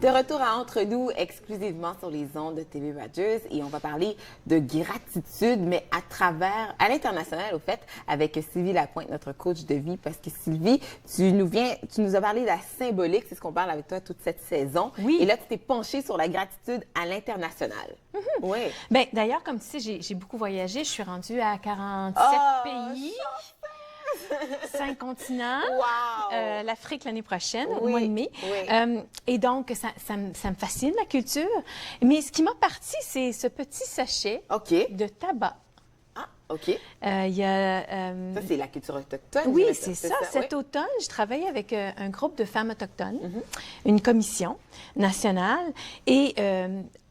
De retour à Entre nous, exclusivement sur les ondes de TV Rogers, et on va parler de gratitude, mais à l'international, au fait, avec Sylvie Lapointe, notre coach de vie, parce que Sylvie, tu nous as parlé de la symbolique, c'est ce qu'on parle avec toi toute cette saison. Oui. Et là, tu t'es penchée sur la gratitude à l'international. Oui. Bien, d'ailleurs, comme tu sais, j'ai beaucoup voyagé. Je suis rendue à 47 pays. 5 continents, Wow! l'Afrique l'année prochaine, au Oui, mois de mai. oui. Et donc, ça me fascine, la culture. Mais ce qui m'a parti, c'est ce petit sachet OK. de tabac. Ah, OK. Il y a... Ça, c'est la culture autochtone. Oui, je c'est dirais ça. Cet oui. automne, je travaille avec un groupe de femmes autochtones, une commission nationale. Et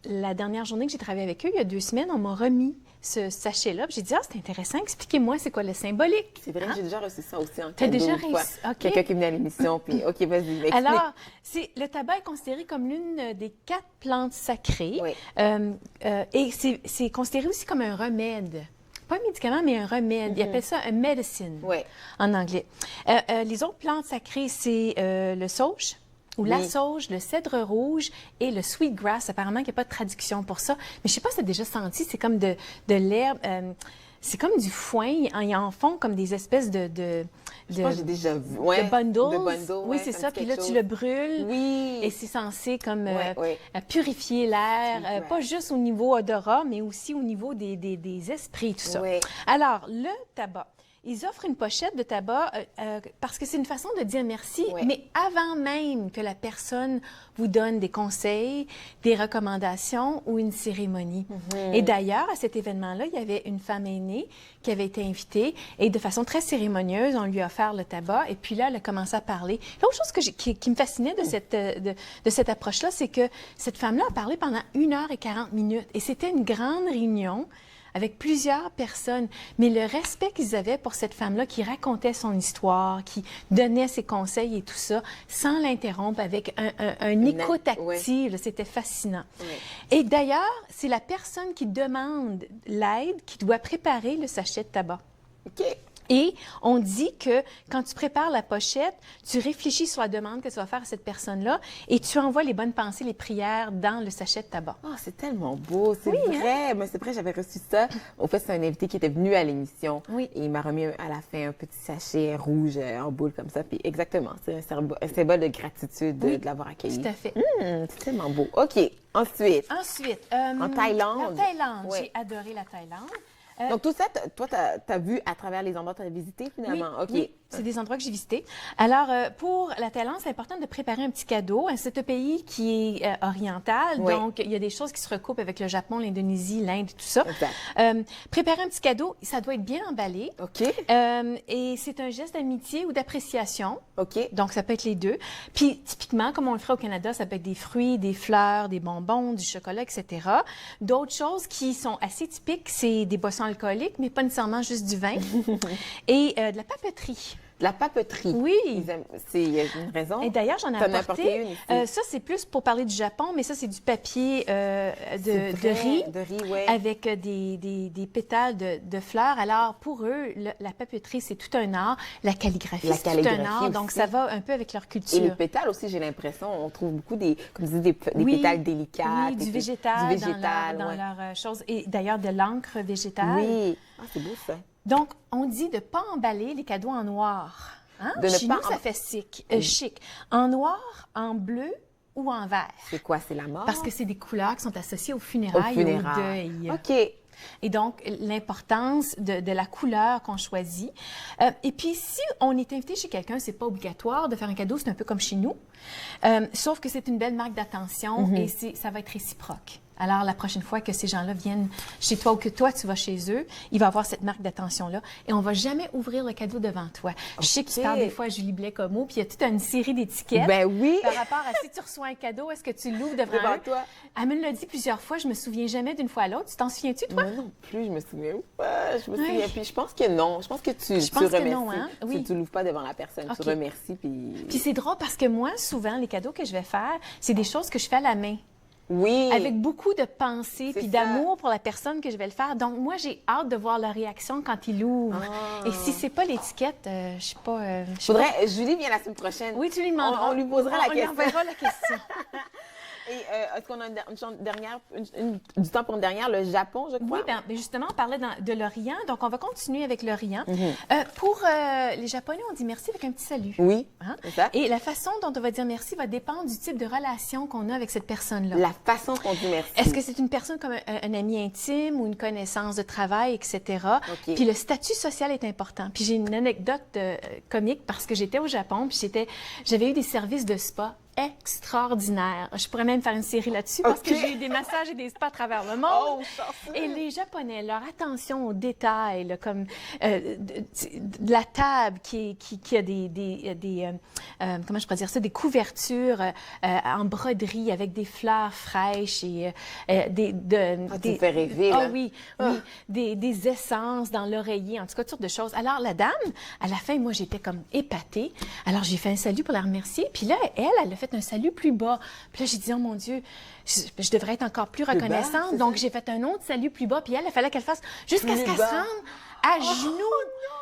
la dernière journée que j'ai travaillé avec eux, il y a 2 semaines, on m'a remis ce sachet-là. J'ai dit, c'est intéressant, expliquez-moi c'est quoi le symbolique. C'est vrai, j'ai déjà reçu ça aussi en T'as cadeau. déjà une fois. réussi? OK. Quelqu'un qui est venu à l'émission, puis OK, vas-y, explique. Alors, le tabac est considéré comme l'une des 4 plantes sacrées. Oui. Et c'est considéré aussi comme un remède. Pas un médicament, mais un remède. Ils appellent ça un medicine Oui. en anglais. Les autres plantes sacrées, c'est le sauge ou la sauge, le cèdre rouge et le sweetgrass. Apparemment, il n'y a pas de traduction pour ça. Mais je ne sais pas si tu as déjà senti, c'est comme de l'herbe. C'est comme du foin. Ils en font comme des espèces Je pense que j'ai déjà vu. Ouais. de bundles. De bundles, Oui, ouais, c'est ça ça. me dit Puis là, quelque tu chose. le brûles. Oui. Et c'est censé comme Ouais. purifier l'air, Sweetgrass. pas juste au niveau odorat, mais aussi au niveau des esprits, tout ça. Ouais. Alors, le tabac. Ils offrent une pochette de tabac parce que c'est une façon de dire merci, Ouais. mais avant même que la personne vous donne des conseils, des recommandations ou une cérémonie. Et d'ailleurs, à cet événement-là, il y avait une femme aînée qui avait été invitée et de façon très cérémonieuse, on lui a offert le tabac et puis là, elle a commencé à parler. L'autre chose qui me fascinait de cette approche-là, c'est que cette femme-là a parlé pendant 1h40 et c'était une grande réunion avec plusieurs personnes, mais le respect qu'ils avaient pour cette femme-là qui racontait son histoire, qui donnait ses conseils et tout ça, sans l'interrompre, avec un écoute active, c'était fascinant. Ouais. Et d'ailleurs, c'est la personne qui demande l'aide qui doit préparer le sachet de tabac. OK. Et on dit que quand tu prépares la pochette, tu réfléchis sur la demande que tu vas faire à cette personne-là et tu envoies les bonnes pensées, les prières dans le sachet de tabac. Ah, c'est tellement beau, c'est vrai. Mais c'est vrai, j'avais reçu ça. Au fait, c'est un invité qui était venu à l'émission. Oui. Et il m'a remis à la fin un petit sachet rouge en boule comme ça. Puis exactement, c'est un symbole de gratitude de l'avoir accueilli. Tout à fait. C'est tellement beau. OK. Ensuite, Ensuite, en Thaïlande. La Thaïlande. Ouais. J'ai adoré la Thaïlande. Donc, tout ça, toi, tu as vu à travers les endroits que tu as visités, finalement. Oui, OK. oui, c'est des endroits que j'ai visités. Alors, pour la Thaïlande, c'est important de préparer un petit cadeau. C'est un pays qui est oriental, Oui. donc il y a des choses qui se recoupent avec le Japon, l'Indonésie, l'Inde, tout ça. Exact. Préparer un petit cadeau, ça doit être bien emballé. OK. Et c'est un geste d'amitié ou d'appréciation. OK. Donc, ça peut être les deux. Puis, typiquement, comme on le ferait au Canada, ça peut être des fruits, des fleurs, des bonbons, du chocolat, etc. D'autres choses qui sont assez typiques, c'est des boissons alcooliques, mais pas nécessairement juste du vin. Et de la papeterie. De la papeterie. Oui. Il y a une raison. Et d'ailleurs, j'en ai T'en as apporté. apporté une ici. Ça, c'est plus pour parler du Japon, mais ça, c'est du papier de riz. De riz, oui. Avec des pétales de fleurs. Alors, pour eux, la papeterie, c'est tout un art. La calligraphie, c'est tout un art. aussi. Donc, ça va un peu avec leur Et culture. les pétales aussi, j'ai l'impression, on trouve beaucoup comme tu dis, des pétales délicates. Oui, du et végétal, du végétal, dans ouais. leur chose. Et d'ailleurs, de l'encre végétale. Oui. Ah, c'est beau, ça. Donc, on dit de ne pas emballer les cadeaux en noir. Hein? De ne Chez pas nous, ça fait chic. En noir, en bleu ou en vert. C'est quoi? C'est la mort? Parce que c'est des couleurs qui sont associées aux funérailles et au deuil. OK. Et donc, l'importance de la couleur qu'on choisit. Et puis, si on est invité chez quelqu'un, c'est pas obligatoire de faire un cadeau, c'est un peu comme chez nous. Sauf que c'est une belle marque d'attention et ça va être réciproque. Alors, la prochaine fois que ces gens-là viennent chez toi ou que toi, tu vas chez eux, il va avoir cette marque d'attention-là et on va jamais ouvrir le cadeau devant toi. Je sais que tu parles des fois à Julie Blais-Comeau, puis il y a toute une série d'étiquettes. Ben oui. Par rapport à si tu reçois un cadeau, est-ce que tu l'ouvres devant eux? toi. Elle me l'a dit plusieurs fois, je me souviens jamais d'une fois à l'autre. Tu t'en souviens-tu, toi? Moi non plus, je me souviens pas. Je me souviens. Puis je pense que non. Je pense que tu remercies. Non, hein? Oui. Tu l'ouvres pas devant la personne. OK. Tu remercies. Puis c'est drôle parce que moi, souvent, les cadeaux que je vais faire, c'est des choses que je fais à la main. Oui. Avec beaucoup de pensée puis ça. d'amour pour la personne que je vais le faire. Donc, moi, j'ai hâte de voir leur réaction quand ils l'ouvrent. Et si c'est pas l'étiquette, je sais pas... Julie vient la semaine prochaine. Oui, tu lui demanderas. On lui posera la question. On lui enverra la question. Et est-ce qu'on a du temps pour une dernière, le Japon, je crois? Oui, ben justement, on parlait de l'Orient, donc on va continuer avec l'Orient. Pour les Japonais, on dit merci avec un petit salut. Oui, hein? c'est ça. Et la façon dont on va dire merci va dépendre du type de relation qu'on a avec cette personne-là. La façon qu'on dit merci. Est-ce que c'est une personne comme un ami intime ou une connaissance de travail, etc. OK. Puis le statut social est important. Puis j'ai une anecdote comique parce que j'étais au Japon, puis j'avais eu des services de spa extraordinaires. Je pourrais même faire une série là-dessus parce que j'ai eu des massages et des spas à travers le monde. Oh, chanceux. Et les Japonais, leur attention aux détails, là, comme de la table qui a comment je pourrais dire ça, des couvertures en broderie avec des fleurs fraîches et Tu me fais rêver, là. Ah oui, oui, des essences dans l'oreiller, en tout cas, toutes sortes de choses. Alors, la dame, à la fin, moi, j'étais comme épatée. Alors, j'ai fait un salut pour la remercier. Puis là, elle a fait un salut plus bas. Puis là, j'ai dit, oh mon Dieu, je devrais être encore plus reconnaissante. Donc, j'ai fait un autre salut plus bas. Puis elle, il fallait qu'elle fasse jusqu'à ce qu'elle se rende à genoux.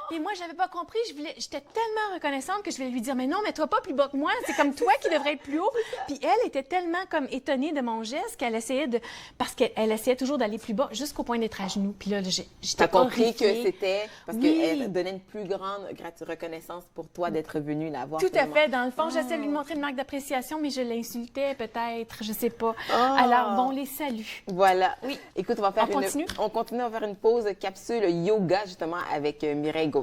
Et moi, je n'avais pas compris. J'étais tellement reconnaissante que je voulais lui dire, mais non, mets-toi pas plus bas que moi. C'est comme toi qui devrais être plus haut. Puis elle était tellement comme étonnée de mon geste qu'elle essayait parce qu'elle essayait toujours d'aller plus bas jusqu'au point d'être à genoux. Puis là, j'étais T'as compris horrifiée. que c'était parce qu'elle donnait une plus grande reconnaissance pour toi d'être venue la voir. Tout à finalement. fait. Dans le fond, j'essayais de lui montrer une marque d'appréciation, mais je l'insultais peut-être, je sais pas. Alors, bon, les saluts. Voilà. Oui. Écoute, on va faire On continue? on continue à faire une pause capsule yoga justement avec Mireille Gauvin.